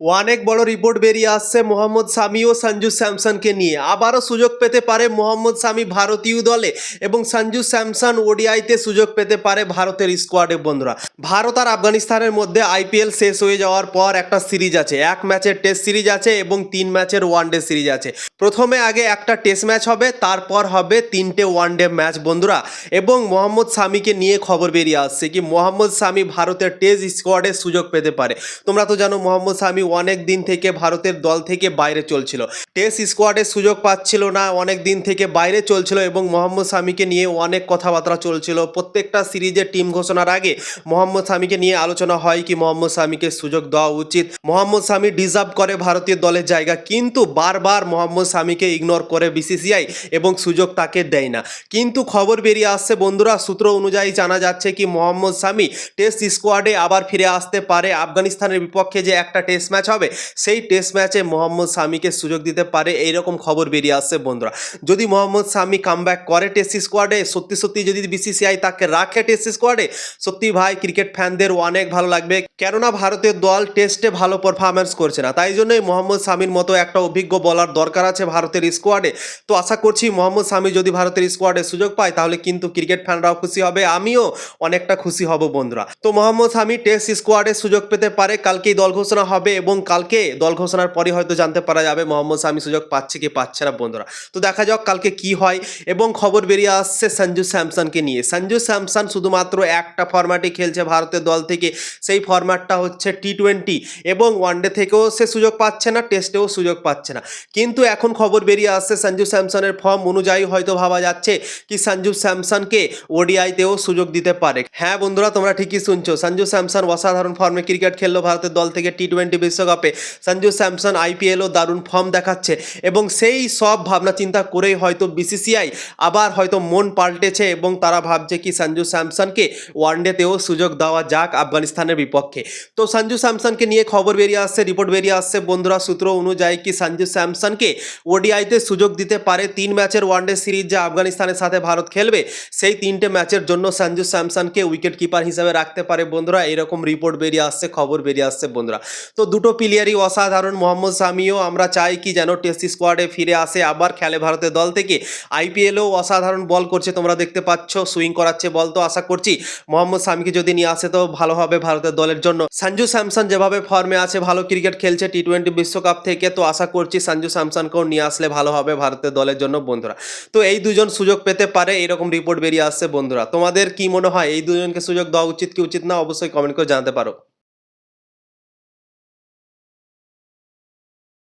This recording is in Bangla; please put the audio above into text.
অনেক বড় রিপোর্ট বেরিয়ে আসছে মোহাম্মদ সামি ও সঞ্জু স্যামসনকে নিয়ে। আবারও সুযোগ পেতে পারে মোহাম্মদ সামি ভারতীয় দলে এবং সঞ্জু স্যামসন ওডিআইতে সুযোগ পেতে পারে ভারতের স্কোয়াডে। বন্ধুরা, ভারত আর আফগানিস্তানের মধ্যে আইপিএল শেষ হয়ে যাওয়ার পর একটা সিরিজ আছে, 1 ম্যাচের টেস্ট সিরিজ আছে এবং 3 ম্যাচের ওয়ানডে সিরিজ আছে। প্রথমে আগে একটা টেস্ট ম্যাচ হবে, তারপর হবে 3টে ওয়ানডে ম্যাচ। বন্ধুরা, এবং মোহাম্মদ সামিকে নিয়ে খবর বেরিয়ে আসছে কি মোহাম্মদ সামি ভারতের টেস্ট স্কোয়াডে সুযোগ পেতে পারে। তোমরা তো জানো মোহাম্মদ সামি অনেক দিন থেকে ভারতের দল থেকে বাইরে চলছিল, টেস্ট স্কোয়াডে সুযোগ পাচ্ছিল না, অনেক দিন থেকে বাইরে চলছিল এবং মোহাম্মদ সামিকে নিয়ে অনেক কথাবার্তা চলছিল। প্রত্যেকটা সিরিজের টিম ঘোষণার আগে মোহাম্মদ সামিকে নিয়ে আলোচনা হয় কি মোহাম্মদ সামিকে সুযোগ দেওয়া উচিত, মোহাম্মদ সামি ডিজার্ভ করে ভারতীয় দলের জায়গা, কিন্তু বারবার মোহাম্মদ সামিকে ইগনোর করে বিসিসিআই এবং সুযোগ তাকে দেয় না। কিন্তু খবর বেরিয়ে আসছে বন্ধুরা, সূত্র অনুযায়ী জানা যাচ্ছে কি মোহাম্মদ সামি টেস্ট স্কোয়াডে আবার ফিরে আসতে পারে। আফগানিস্তানের বিপক্ষে যে একটা টেস্ট ম্যাচ হবে, সেই টেস্ট ম্যাচে মোহাম্মদ সামিকে সুযোগ দিতে পারে, এইরকম খবর বেরিয়ে আসছে বন্ধুরা। যদি মোহাম্মদ সামি কামব্যাক করে টেস্ট স্কোয়াডে, সত্যি সত্যি যদি বিসিসিআই তাকে রাখে টেস্ট স্কোয়াডে, সত্যি ভাই ক্রিকেট ফ্যানদের অনেক ভালো লাগবে, কেননা ভারতের দল টেস্টে ভালো পারফরমেন্স করছে না। তাই জন্যই মোহাম্মদ সামির মতো একটা অভিজ্ঞ বলার দরকার আছে ভারতের স্কোয়াডে। তো আশা করছি মোহাম্মদ সামি যদি ভারতের স্কোয়াডে সুযোগ পায় তাহলে কিন্তু ক্রিকেট ফ্যানরাও খুশি হবে, আমিও অনেকটা খুশি হব বন্ধুরা। তো মোহাম্মদ সামি টেস্ট স্কোয়াডে সুযোগ পেতে পারে, কালকেই দল ঘোষণা হবে এবং কালকে দল ঘোষণার পরই হয়তো জানতে পারা যাবে মোহাম্মদ সামি সুযোগ পাচ্ছে কি পাচ্ছে না বন্ধুরা। তো দেখা যাক কালকে কি হয়। এবং খবর বেরিয়ে আসছে সঞ্জু স্যামসনকে নিয়ে। সঞ্জু স্যামসন শুধুমাত্র একটা ফরম্যাটে খেলছে ভারতের দল থেকে, সেই ফরম্যাটটা হচ্ছে টি20, এবং ওয়ানডে থেকেও সে সুযোগ পাচ্ছে না, টেস্টেও সুযোগ পাচ্ছে না। কিন্তু এখন খবর বেরিয়ে আসছে সঞ্জু স্যামসনের ফর্ম অনুযায়ী হয়তো ভাবা যাচ্ছে কি সঞ্জু স্যামসনকে ওডিআইতেও সুযোগ দিতে পারে। হ্যাঁ বন্ধুরা, তোমরা ঠিকই শুনছো, সঞ্জু স্যামসন অসাধারণ ফর্মে ক্রিকেট খেললো ভারতের দল থেকে টি20 বিশ্বকাপে। সঞ্জু স্যামসন আইপিএলও দারুণ ফর্ম দেখাচ্ছে এবং সেই সব ভাবনা চিন্তা করেই হয়তো বিসিসিআই আবার হয়তো মন পাল্টেছে এবং তারা ভাবছে কি সঞ্জু স্যামসনকে ওয়ানডেতেও সুযোগ দেওয়া যাক আফগানিস্তানের বিপক্ষে। তো সঞ্জু স্যামসনকে নিয়ে খবর বেরিয়ে আসছে, রিপোর্ট বেরিয়ে আসছে বন্ধুরা, সূত্র অনুযায়ী কি সঞ্জু স্যামসনকে ওডিআইতে সুযোগ দিতে পারে। 3 ম্যাচের ওয়ানডে সিরিজ যা আফগানিস্তানের সাথে ভারত খেলবে, সেই 3টে ম্যাচের জন্য সঞ্জু স্যামসনকে উইকেট কিপার হিসেবে রাখতে পারে বন্ধুরা, এরকম রিপোর্ট বেরিয়ে আসছে, খবর বেরিয়ে আসছে বন্ধুরা। তো দুটো প্লেয়ারই অসাধারণ, মোহাম্মদ সামিও আমরা চাই কি যেন টেস্ট স্কোয়াডে ফিরে আসে, আবার খেলে ভারতের দল থেকে। আইপিএলও অসাধারণ বল করছে, তোমরা দেখতে পাচ্ছ সুইং করাচ্ছে বল। তো আশা করছি মোহাম্মদ সামিকে যদি নিয়ে আসে তো ভালো হবে ভারতের দলের জন্য। সঞ্জু স্যামসন যেভাবে ফর্মে আছে, ভালো ক্রিকেট খেলছে টি20 বিশ্বকাপ থেকে, তো আশা করছি সঞ্জু স্যামসনকেও নিয়ে আসলে ভালো হবে ভারতের দলের জন্য বন্ধুরা। তো এই দুজন সুযোগ পেতে পারে, এরকম রিপোর্ট বেরিয়ে আসছে বন্ধুরা। তোমাদের কি মনে হয় এই দুজনকে সুযোগ দেওয়া উচিত কি উচিত না, অবশ্যই কমেন্ট করে জানাতে পারো।